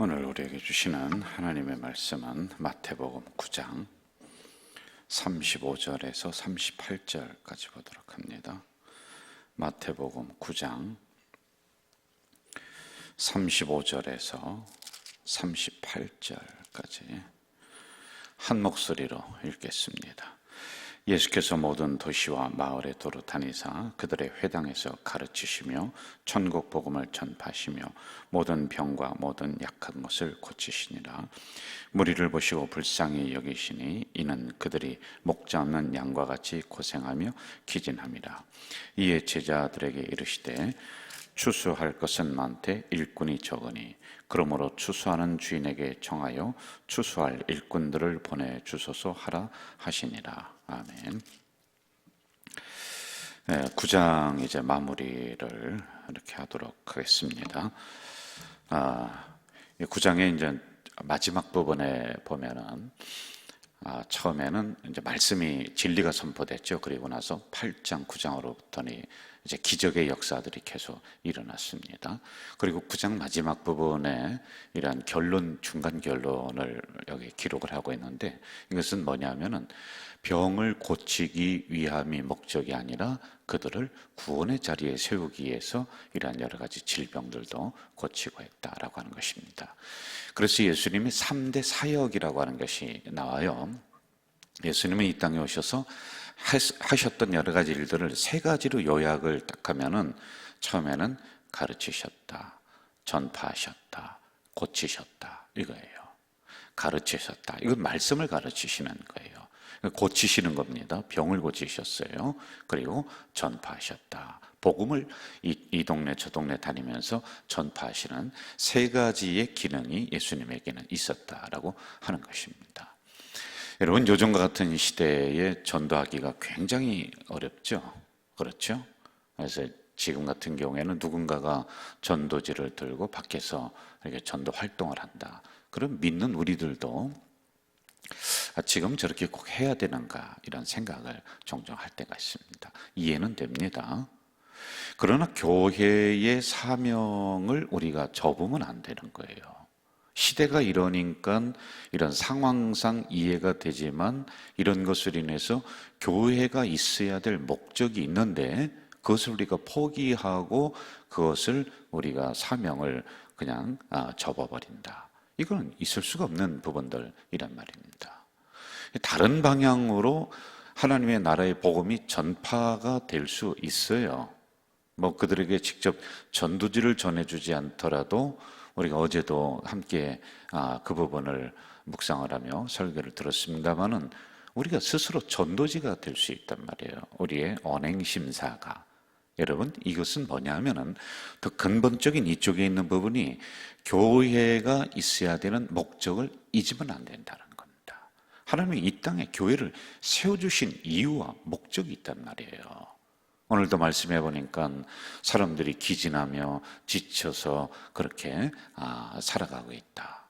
오늘 우리에게 주시는 하나님의 말씀은 마태복음 9장 35절에서 38절까지 보도록 합니다. 마태복음 9장 35절에서 38절까지 한 목소리로 읽겠습니다. 예수께서 모든 도시와 마을에 도로 다니사 그들의 회당에서 가르치시며 천국 복음을 전파하시며 모든 병과 모든 약한 것을 고치시니라. 무리를 보시고 불쌍히 여기시니 이는 그들이 목자 없는 양과 같이 고생하며 기진함이라. 이에 제자들에게 이르시되 추수할 것은 많되 일꾼이 적으니 그러므로 추수하는 주인에게 청하여 추수할 일꾼들을 보내주소서 하라 하시니라. 아멘. 9장 이제 마무리를 이렇게 하도록 하겠습니다. 9장의 이제 마지막 부분에 보면은 처음에는 이제 말씀이 진리가 선포됐죠. 그리고 나서 8장, 9장으로부터는 이제 기적의 역사들이 계속 일어났습니다. 그리고 9장 마지막 부분에 이러한 결론, 중간 결론을 여기 기록을 하고 있는데 이것은 뭐냐면은 병을 고치기 위함이 목적이 아니라 그들을 구원의 자리에 세우기 위해서 이러한 여러 가지 질병들도 고치고 했다라고 하는 것입니다. 그래서 예수님이 3대 사역이라고 하는 것이 나와요. 예수님은 이 땅에 오셔서 하셨던 여러 가지 일들을 세 가지로 요약을 딱 하면은 처음에는 가르치셨다, 전파하셨다, 고치셨다 이거예요. 가르치셨다. 이건 말씀을 가르치시는 거예요. 고치시는 겁니다. 병을 고치셨어요. 그리고 전파하셨다. 복음을 이 동네 저 동네 다니면서 전파하시는 세 가지의 기능이 예수님에게는 있었다라고 하는 것입니다. 여러분, 요즘과 같은 시대에 전도하기가 굉장히 어렵죠. 그렇죠? 그래서 지금 같은 경우에는 누군가가 전도지를 들고 밖에서 이렇게 전도 활동을 한다. 그럼 믿는 우리들도 지금 저렇게 꼭 해야 되는가 이런 생각을 종종 할 때가 있습니다. 이해는 됩니다. 그러나 교회의 사명을 우리가 접으면 안 되는 거예요. 시대가 이러니까 이런 상황상 이해가 되지만 이런 것을 인해서 교회가 있어야 될 목적이 있는데 그것을 우리가 포기하고 그것을 우리가 사명을 그냥 접어버린다. 이건 있을 수가 없는 부분들이란 말입니다. 다른 방향으로 하나님의 나라의 복음이 전파가 될 수 있어요. 뭐 그들에게 직접 전도지를 전해주지 않더라도 우리가 어제도 함께 그 부분을 묵상을 하며 설교를 들었습니다마는 우리가 스스로 전도지가 될 수 있단 말이에요. 우리의 언행심사가. 여러분, 이것은 뭐냐 하면은 더 근본적인 이쪽에 있는 부분이 교회가 있어야 되는 목적을 잊으면 안 된다는 겁니다. 하나님이 이 땅에 교회를 세워주신 이유와 목적이 있단 말이에요. 오늘도 말씀해 보니까 사람들이 기진하며 지쳐서 그렇게 살아가고 있다.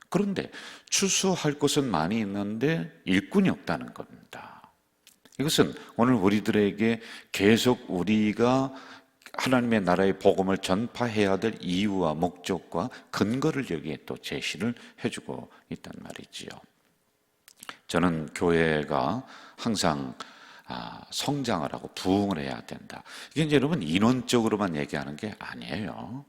그런데 추수할 곳은 많이 있는데 일꾼이 없다는 겁니다. 이것은 오늘 우리들에게 계속 우리가 하나님의 나라의 복음을 전파해야 될 이유와 목적과 근거를 여기에 또 제시를 해주고 있단 말이지요. 저는 교회가 항상 성장을 하고 부흥을 해야 된다. 이게 이제 여러분 인원적으로만 얘기하는 게 아니에요.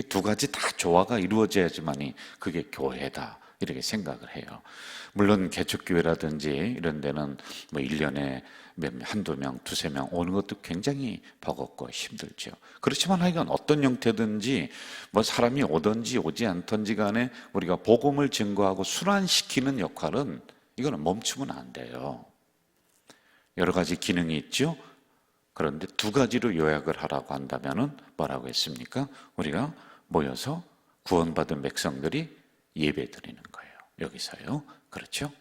두 가지 다 조화가 이루어져야지만이 그게 교회다. 이렇게 생각을 해요. 물론 개척교회라든지 이런 데는 뭐 1년에 한두 명, 두세 명 오는 것도 굉장히 버겁고 힘들죠. 그렇지만 하여간 어떤 형태든지 뭐 사람이 오든지 오지 않든지 간에 우리가 복음을 증거하고 순환시키는 역할은 이거는 멈추면 안 돼요. 여러 가지 기능이 있죠. 그런데 두 가지로 요약을 하라고 한다면은 뭐라고 했습니까? 우리가 모여서 구원받은 백성들이 예배 드리는 거예요. 여기서요. 그렇죠?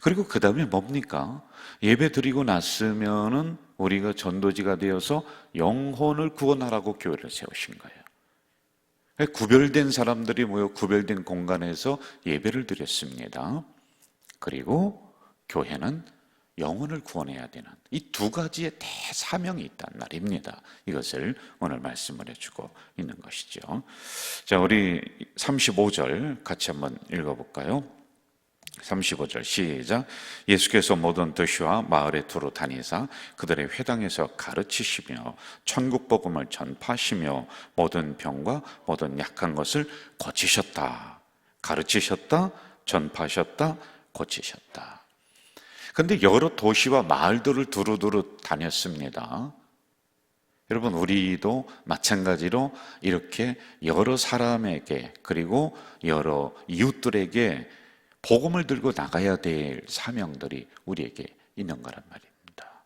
그리고 그 다음에 뭡니까? 예배 드리고 났으면은 우리가 전도지가 되어서 영혼을 구원하라고 교회를 세우신 거예요. 구별된 사람들이 모여 구별된 공간에서 예배를 드렸습니다. 그리고 교회는 영혼을 구원해야 되는 이 두 가지의 대사명이 있단 말입니다. 이것을 오늘 말씀을 해주고 있는 것이죠. 자, 우리 35절 같이 한번 읽어볼까요? 35절 시작. 예수께서 모든 도시와 마을에 두루 다니사 그들의 회당에서 가르치시며 천국 복음을 전파하시며 모든 병과 모든 약한 것을 고치셨다. 가르치셨다, 전파하셨다, 고치셨다. 그런데 여러 도시와 마을들을 두루두루 다녔습니다. 여러분, 우리도 마찬가지로 이렇게 여러 사람에게 그리고 여러 이웃들에게 복음을 들고 나가야 될 사명들이 우리에게 있는 거란 말입니다.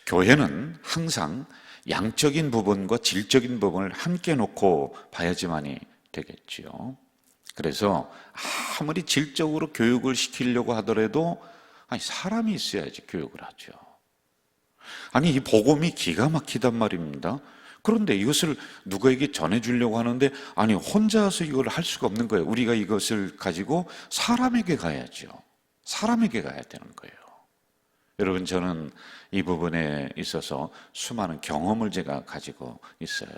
교회는 항상 양적인 부분과 질적인 부분을 함께 놓고 봐야지만이 되겠지요. 그래서 아무리 질적으로 교육을 시키려고 하더라도 사람이 있어야지 교육을 하죠. 아니, 이 복음이 기가 막히단 말입니다. 그런데 이것을 누구에게 전해주려고 하는데 아니, 혼자서 이걸 할 수가 없는 거예요. 우리가 이것을 가지고 사람에게 가야죠. 사람에게 가야 되는 거예요. 여러분, 저는 이 부분에 있어서 수많은 경험을 제가 가지고 있어요.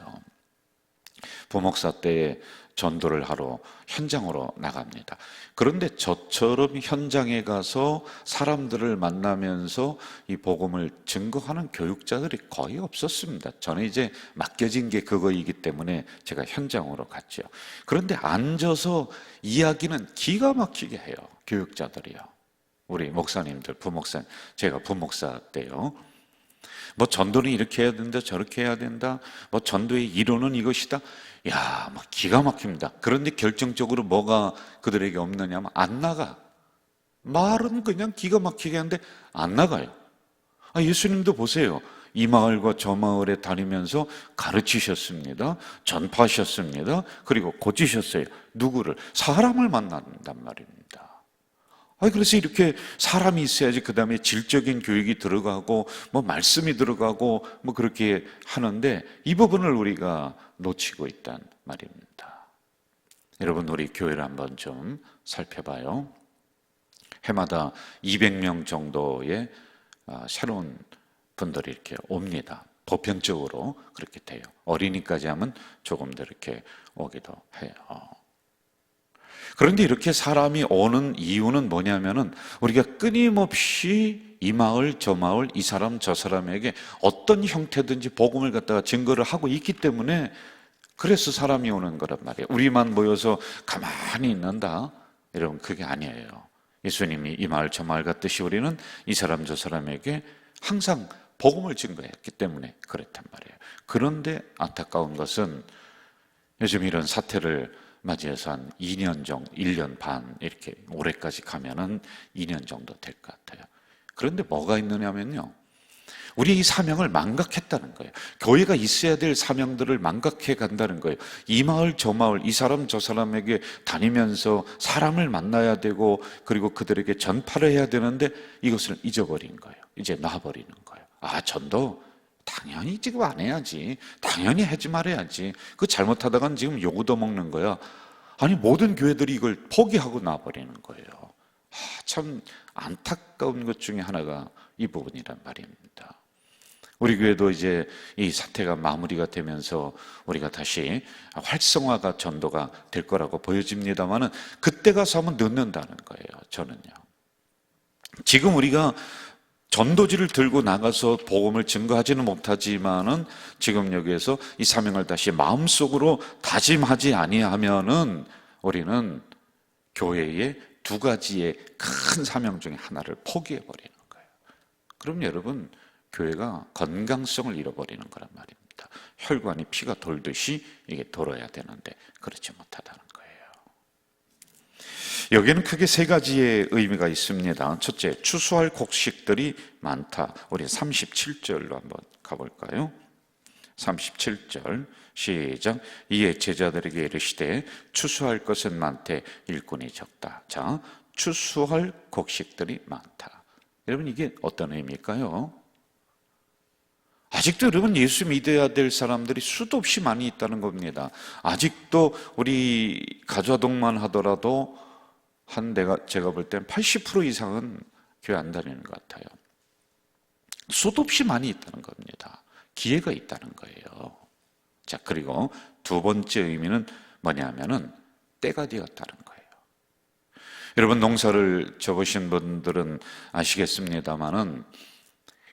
부목사 때에 전도를 하러 현장으로 나갑니다. 그런데 저처럼 현장에 가서 사람들을 만나면서 이 복음을 증거하는 교육자들이 거의 없었습니다. 저는 이제 맡겨진 게 그거이기 때문에 제가 현장으로 갔죠. 그런데 앉아서 이야기는 기가 막히게 해요. 교육자들이요. 우리 목사님들, 부목사, 제가 부목사 때요. 뭐 전도는 이렇게 해야 된다, 저렇게 해야 된다, 뭐 전도의 이론은 이것이다. 야, 뭐 기가 막힙니다. 그런데 결정적으로 뭐가 그들에게 없느냐면 안 나가. 말은 그냥 기가 막히게 하는데 안 나가요. 예수님도 보세요. 이 마을과 저 마을에 다니면서 가르치셨습니다. 전파하셨습니다. 그리고 고치셨어요. 누구를? 사람을 만난단 말입니다. 그래서 이렇게 사람이 있어야지 그 다음에 질적인 교육이 들어가고 뭐 말씀이 들어가고 뭐 그렇게 하는데 이 부분을 우리가 놓치고 있단 말입니다. 여러분, 우리 교회를 한번 좀 살펴봐요. 해마다 200명 정도의 새로운 분들이 이렇게 옵니다. 보편적으로 그렇게 돼요. 어린이까지 하면 조금 더 이렇게 오기도 해요. 그런데 이렇게 사람이 오는 이유는 뭐냐면은 우리가 끊임없이 이 마을 저 마을 이 사람 저 사람에게 어떤 형태든지 복음을 갖다가 증거를 하고 있기 때문에 그래서 사람이 오는 거란 말이에요. 우리만 모여서 가만히 있는다, 여러분, 그게 아니에요. 예수님이 이 마을 저 마을 갔듯이 우리는 이 사람 저 사람에게 항상 복음을 증거했기 때문에 그랬단 말이에요. 그런데 안타까운 것은 요즘 이런 사태를 맞이해서 한 2년 정도, 1년 반 이렇게 올해까지 가면은 2년 정도 될 것 같아요. 그런데 뭐가 있느냐면요, 우리 이 사명을 망각했다는 거예요. 교회가 있어야 될 사명들을 망각해 간다는 거예요. 이 마을 저 마을 이 사람 저 사람에게 다니면서 사람을 만나야 되고 그리고 그들에게 전파를 해야 되는데 이것을 잊어버린 거예요. 이제 놔버리는 거예요. 전도 당연히 지금 안 해야지, 당연히 하지 말아야지, 그 잘못하다간 지금 요구도 먹는 거야. 아니, 모든 교회들이 이걸 포기하고 놔버리는 거예요. 참 안타까운 것 중에 하나가 이 부분이란 말입니다. 우리 교회도 이제 이 사태가 마무리가 되면서 우리가 다시 활성화가 전도가 될 거라고 보여집니다만은 그때 가서 하면 늦는다는 거예요. 저는요, 지금 우리가 전도지를 들고 나가서 복음을 증거하지는 못하지만은 지금 여기에서 이 사명을 다시 마음속으로 다짐하지 아니하면은 우리는 교회의 두 가지의 큰 사명 중에 하나를 포기해 버리는 거예요. 그럼 여러분, 교회가 건강성을 잃어버리는 거란 말입니다. 혈관이 피가 돌듯이 이게 돌아야 되는데 그렇지 못하다는 거예요. 여기에는 크게 세 가지의 의미가 있습니다. 첫째, 추수할 곡식들이 많다. 우리 37절로 한번 가볼까요? 37절 시작. 이에 제자들에게 이르시되 추수할 것은 많되 일꾼이 적다. 자, 추수할 곡식들이 많다. 여러분, 이게 어떤 의미일까요? 아직도 여러분, 예수 믿어야 될 사람들이 수도 없이 많이 있다는 겁니다. 아직도 우리 가좌동만 하더라도 제가 볼 땐 80% 이상은 교회 안 다니는 것 같아요. 수도 없이 많이 있다는 겁니다. 기회가 있다는 거예요. 자, 그리고 두 번째 의미는 뭐냐면은 때가 되었다는 거예요. 여러분, 농사를 져보신 분들은 아시겠습니다만은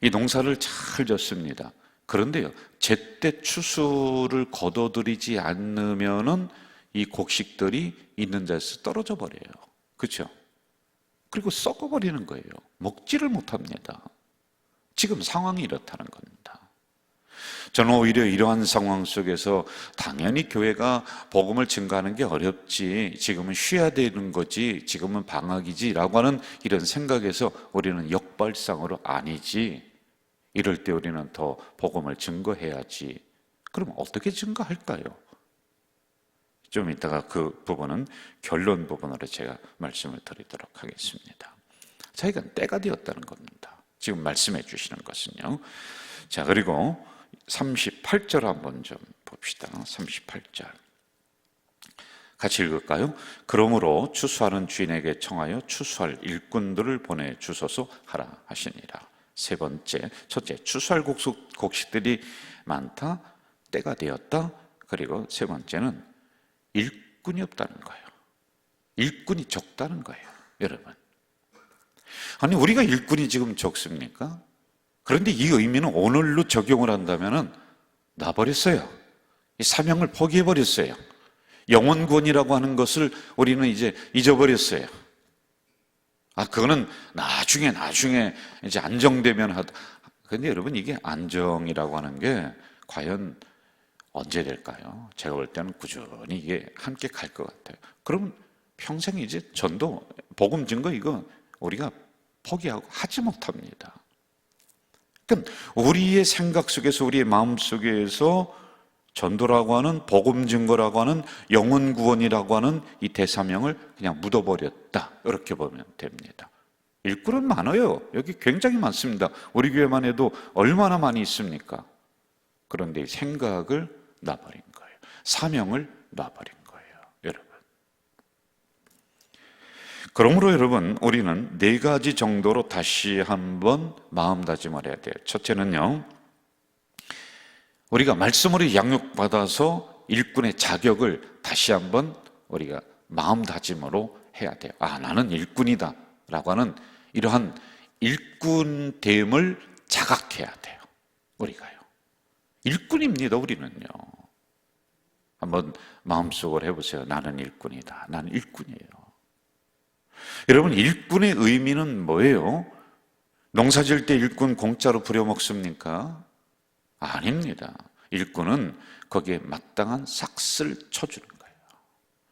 이 농사를 잘 졌습니다. 그런데요, 제때 추수를 거둬들이지 않으면은 이 곡식들이 있는 데서 떨어져 버려요. 그렇죠? 그리고 썩어버리는 거예요. 먹지를 못합니다. 지금 상황이 이렇다는 겁니다. 저는 오히려 이러한 상황 속에서 당연히 교회가 복음을 증거하는 게 어렵지, 지금은 쉬어야 되는 거지, 지금은 방학이지 라고 하는 이런 생각에서 우리는 역발상으로 아니지, 이럴 때 우리는 더 복음을 증거해야지. 그럼 어떻게 증거할까요? 좀 이따가 그 부분은 결론 부분으로 제가 말씀을 드리도록 하겠습니다. 자, 이건 때가 되었다는 겁니다. 지금 말씀해 주시는 것은요. 자, 그리고 38절 한번 좀 봅시다. 38절 같이 읽을까요? 그러므로 추수하는 주인에게 청하여 추수할 일꾼들을 보내주소서 하라 하시니라. 세 번째, 첫째, 추수할 곡식들이 많다, 때가 되었다. 그리고 세 번째는 일꾼이 없다는 거예요. 일꾼이 적다는 거예요. 여러분, 아니 우리가 일꾼이 지금 적습니까? 그런데 이 의미는 오늘로 적용을 한다면은 놔버렸어요. 이 사명을 포기해버렸어요. 영혼구원이라고 하는 것을 우리는 이제 잊어버렸어요. 그거는 나중에 이제 안정되면 하다. 근데 여러분, 이게 안정이라고 하는 게 과연 언제 될까요? 제가 볼 때는 꾸준히 이게 함께 갈 것 같아요. 그러면 평생 이제 전도, 복음 증거 이거 우리가 포기하고 하지 못합니다. 그러니까 우리의 생각 속에서, 우리의 마음 속에서 전도라고 하는, 복음 증거라고 하는, 영혼 구원이라고 하는 이 대사명을 그냥 묻어버렸다, 이렇게 보면 됩니다. 일꾼은 많아요. 여기 굉장히 많습니다. 우리 교회만 해도 얼마나 많이 있습니까? 그런데 생각을 놔버린 거예요. 사명을 놔버린 거예요, 여러분. 그러므로 여러분, 우리는 네 가지 정도로 다시 한번 마음다짐을 해야 돼요. 첫째는요, 우리가 말씀으로 양육받아서 일꾼의 자격을 다시 한번 우리가 마음다짐으로 해야 돼요. 나는 일꾼이다 라고 하는 이러한 일꾼됨을 자각해야 돼요. 우리가요, 일꾼입니다. 우리는요. 한번 마음속으로 해보세요. 나는 일꾼이다. 나는 일꾼이에요. 여러분, 일꾼의 의미는 뭐예요? 농사 지을 때 일꾼 공짜로 부려먹습니까? 아닙니다. 일꾼은 거기에 마땅한 삭스를 쳐주는 거예요.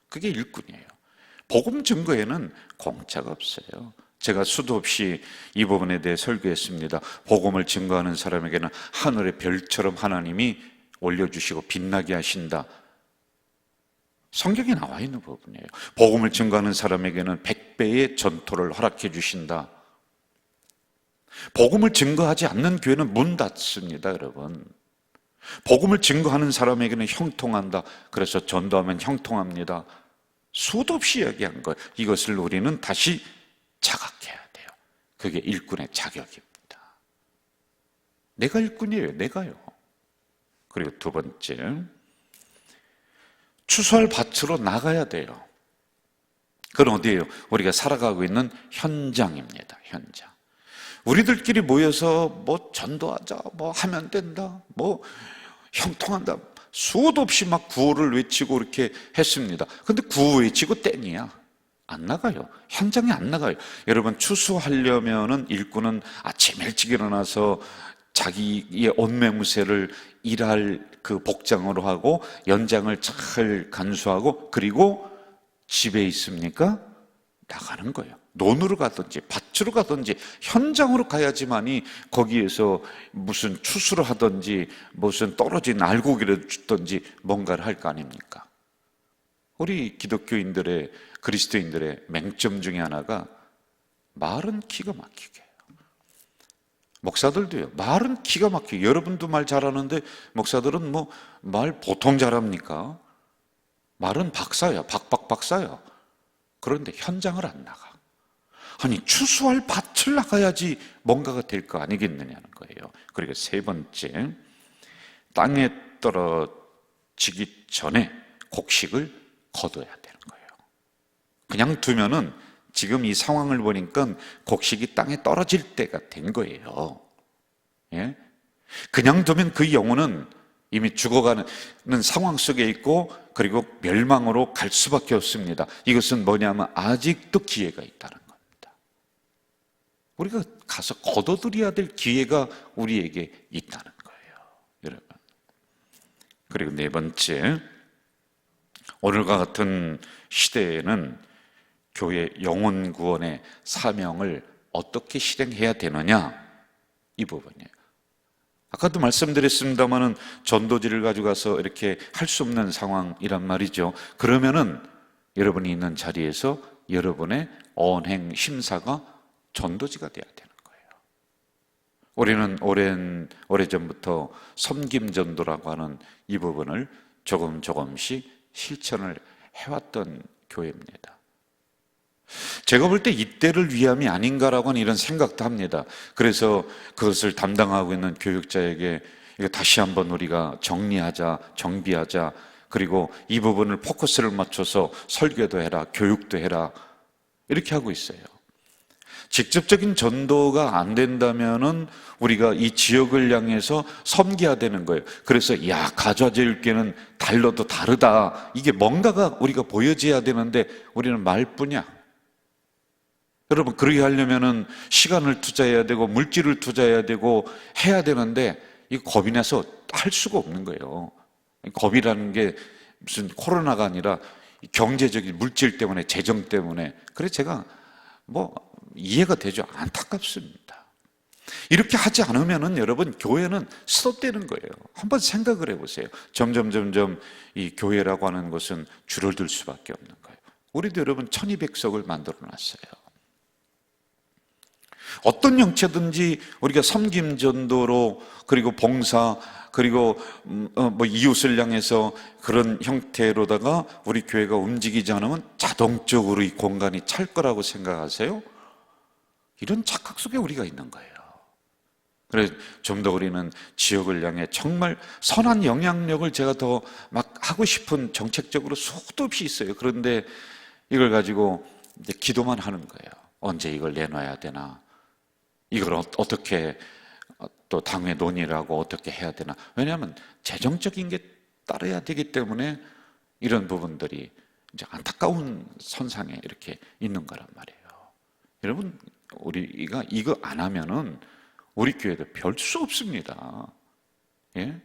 그게 일꾼이에요. 복음 증거에는 공짜가 없어요. 제가 수도 없이 이 부분에 대해 설교했습니다. 복음을 증거하는 사람에게는 하늘의 별처럼 하나님이 올려주시고 빛나게 하신다. 성경에 나와 있는 부분이에요. 복음을 증거하는 사람에게는 100배의 전토를 허락해 주신다. 복음을 증거하지 않는 교회는 문 닫습니다, 여러분. 복음을 증거하는 사람에게는 형통한다. 그래서 전도하면 형통합니다. 수도 없이 이야기한 것, 이것을 우리는 다시 자각해야 돼요. 그게 일꾼의 자격입니다. 내가 일꾼이에요. 내가요. 그리고 두 번째, 추수할 밭으로 나가야 돼요. 그건 어디예요? 우리가 살아가고 있는 현장입니다. 현장. 우리들끼리 모여서 뭐 전도하자, 뭐 하면 된다, 뭐 형통한다, 수도 없이 막 구호를 외치고 이렇게 했습니다. 근데 구호 외치고 땡이야. 안 나가요. 현장에 안 나가요. 여러분, 추수하려면은 일꾼은 아침 일찍 일어나서 자기의 옷매무새를 일할 그 복장으로 하고 연장을 잘 간수하고, 그리고 집에 있습니까? 나가는 거예요. 논으로 가든지 밭으로 가든지 현장으로 가야지만이 거기에서 무슨 추수를 하든지 무슨 떨어진 알고기를 주든지 뭔가를 할 거 아닙니까? 우리 기독교인들의, 그리스도인들의 맹점 중에 하나가 말은 기가 막히게 해요. 목사들도요, 말은 기가 막히게. 여러분도 말 잘하는데 목사들은 뭐 말 보통 잘합니까? 말은 박사야, 박사야. 그런데 현장을 안 나가. 아니 추수할 밭을 나가야지 뭔가가 될 거 아니겠느냐는 거예요. 그리고 세 번째, 땅에 떨어지기 전에 곡식을 거둬야 되는 거예요. 그냥 두면은 지금 이 상황을 보니까 곡식이 땅에 떨어질 때가 된 거예요. 예? 그냥 두면 그 영혼은 이미 죽어가는 상황 속에 있고 그리고 멸망으로 갈 수밖에 없습니다. 이것은 뭐냐면 아직도 기회가 있다는 겁니다. 우리가 가서 거둬들여야 될 기회가 우리에게 있다는 거예요, 여러분. 그리고 네 번째, 오늘과 같은 시대에는 교회 영혼 구원의 사명을 어떻게 실행해야 되느냐, 이 부분이에요. 아까도 말씀드렸습니다마는 전도지를 가져가서 이렇게 할 수 없는 상황이란 말이죠. 그러면은 여러분이 있는 자리에서 여러분의 언행 심사가 전도지가 돼야 되는 거예요. 우리는 오래전부터 섬김전도라고 하는 이 부분을 조금씩 실천을 해왔던 교회입니다. 제가 볼 때 이때를 위함이 아닌가라고는 이런 생각도 합니다. 그래서 그것을 담당하고 있는 교육자에게 이거 다시 한번 우리가 정리하자, 정비하자, 그리고 이 부분을 포커스를 맞춰서 설교도 해라, 교육도 해라, 이렇게 하고 있어요. 직접적인 전도가 안 된다면은 우리가 이 지역을 향해서 섬겨야 되는 거예요. 그래서 가좌제일교회는 달러도 다르다, 이게 뭔가가 우리가 보여져야 되는데 우리는 말뿐이야. 여러분, 그렇게 하려면은 시간을 투자해야 되고 물질을 투자해야 되고 해야 되는데 이거 겁이 나서 할 수가 없는 거예요. 겁이라는 게 무슨 코로나가 아니라 경제적인 물질 때문에, 재정 때문에. 그래서 제가 이해가 되죠. 안타깝습니다. 이렇게 하지 않으면은 여러분, 교회는 스톱되는 거예요. 한번 생각을 해보세요. 점점 이 교회라고 하는 것은 줄어들 수밖에 없는 거예요. 우리도 여러분 1200석을 만들어 놨어요. 어떤 형체든지 우리가 섬김 전도로, 그리고 봉사, 그리고 이웃을 향해서 그런 형태로다가 우리 교회가 움직이지 않으면 자동적으로 이 공간이 찰 거라고 생각하세요? 이런 착각 속에 우리가 있는 거예요. 그래서 좀 더 우리는 지역을 향해 정말 선한 영향력을 제가 더 막 하고 싶은 정책적으로 수도 없이 있어요. 그런데 이걸 가지고 이제 기도만 하는 거예요. 언제 이걸 내놔야 되나? 이걸 어떻게 또 당회 논의를 하고 어떻게 해야 되나? 왜냐하면 재정적인 게 따라야 되기 때문에 이런 부분들이 이제 안타까운 선상에 이렇게 있는 거란 말이에요. 여러분, 우리가 이거 안 하면은 우리 교회도 별 수 없습니다. 예?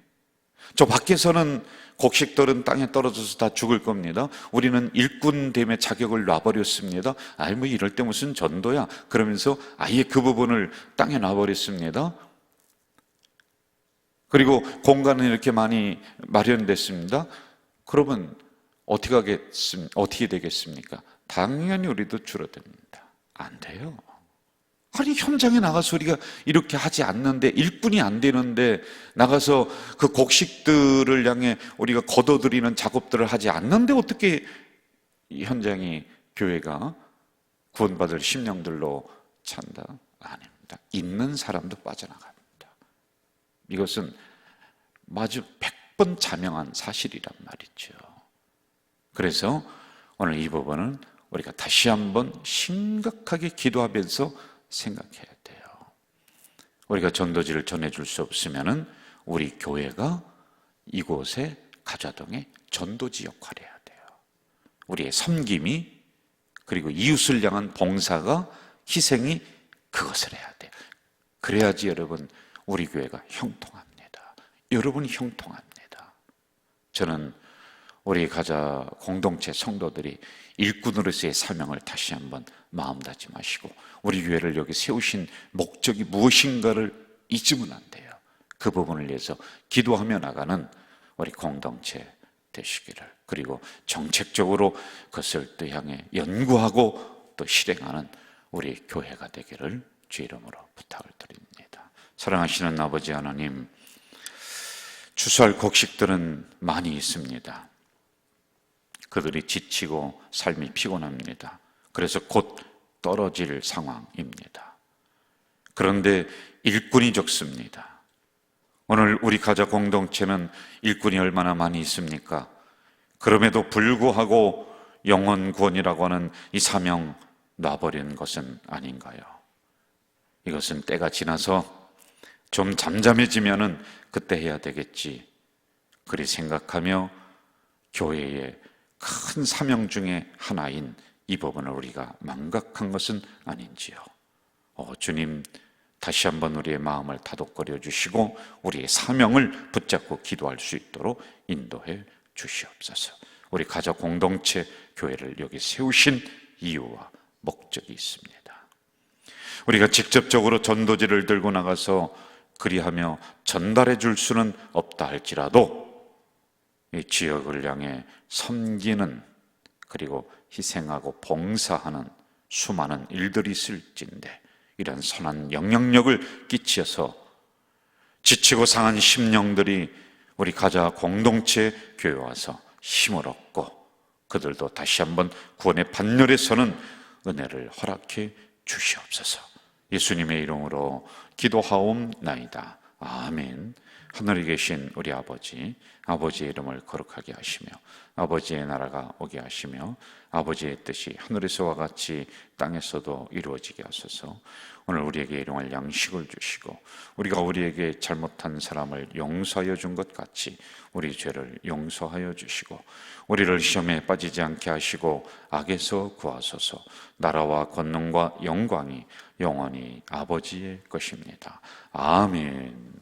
저 밖에서는 곡식들은 땅에 떨어져서 다 죽을 겁니다. 우리는 일꾼됨의 자격을 놔버렸습니다. 이럴 때 무슨 전도야? 그러면서 아예 그 부분을 땅에 놔버렸습니다. 그리고 공간은 이렇게 많이 마련됐습니다. 그러면 어떻게 되겠습니까? 당연히 우리도 줄어듭니다. 안 돼요. 아니, 현장에 나가서 우리가 이렇게 하지 않는데, 일꾼이 안 되는데 나가서 그 곡식들을 향해 우리가 걷어들이는 작업들을 하지 않는데 어떻게 이 현장이, 교회가 구원받을 심령들로 찬다? 아닙니다. 있는 사람도 빠져나갑니다. 이것은 마주 100번 자명한 사실이란 말이죠. 그래서 오늘 이 부분은 우리가 다시 한번 심각하게 기도하면서 생각해야 돼요. 우리가 전도지를 전해줄 수 없으면은 우리 교회가 이곳에, 가좌동에 전도지 역할을 해야 돼요. 우리의 섬김이, 그리고 이웃을 향한 봉사가, 희생이 그것을 해야 돼요. 그래야지 여러분, 우리 교회가 형통합니다. 여러분이 형통합니다. 저는 우리 가자 공동체 성도들이 일꾼으로서의 사명을 다시 한번 마음다짐하시고 우리 교회를 여기 세우신 목적이 무엇인가를 잊으면 안 돼요. 그 부분을 위해서 기도하며 나가는 우리 공동체 되시기를, 그리고 정책적으로 그것을 또 향해 연구하고 또 실행하는 우리 교회가 되기를 주 이름으로 부탁을 드립니다. 사랑하시는 아버지 하나님, 추수할 곡식들은 많이 있습니다. 그들이 지치고 삶이 피곤합니다. 그래서 곧 떨어질 상황입니다. 그런데 일꾼이 적습니다. 오늘 우리 가족 공동체는 일꾼이 얼마나 많이 있습니까? 그럼에도 불구하고 영혼 구원이라고 하는 이 사명 놔버리는 것은 아닌가요? 이것은 때가 지나서 좀 잠잠해지면은 그때 해야 되겠지, 그리 생각하며 교회의 큰 사명 중에 하나인 이 부분을 우리가 망각한 것은 아닌지요. 주님, 다시 한번 우리의 마음을 다독거려 주시고 우리의 사명을 붙잡고 기도할 수 있도록 인도해 주시옵소서. 우리 가족 공동체 교회를 여기 세우신 이유와 목적이 있습니다. 우리가 직접적으로 전도지를 들고 나가서 그리하며 전달해 줄 수는 없다 할지라도 이 지역을 향해 섬기는, 그리고 희생하고 봉사하는 수많은 일들이 있을진데 이런 선한 영향력을 끼쳐서 지치고 상한 심령들이 우리 가자 공동체 교회에 와서 힘을 얻고 그들도 다시 한번 구원의 반열에 서는 은혜를 허락해 주시옵소서. 예수님의 이름으로 기도하옵나이다. 아멘. 하늘에 계신 우리 아버지, 아버지의 이름을 거룩하게 하시며 아버지의 나라가 오게 하시며 아버지의 뜻이 하늘에서와 같이 땅에서도 이루어지게 하소서. 오늘 우리에게 일용할 양식을 주시고 우리가 우리에게 잘못한 사람을 용서하여 준 것 같이 우리 죄를 용서하여 주시고 우리를 시험에 빠지지 않게 하시고 악에서 구하소서. 나라와 권능과 영광이 영원히 아버지의 것입니다. 아멘.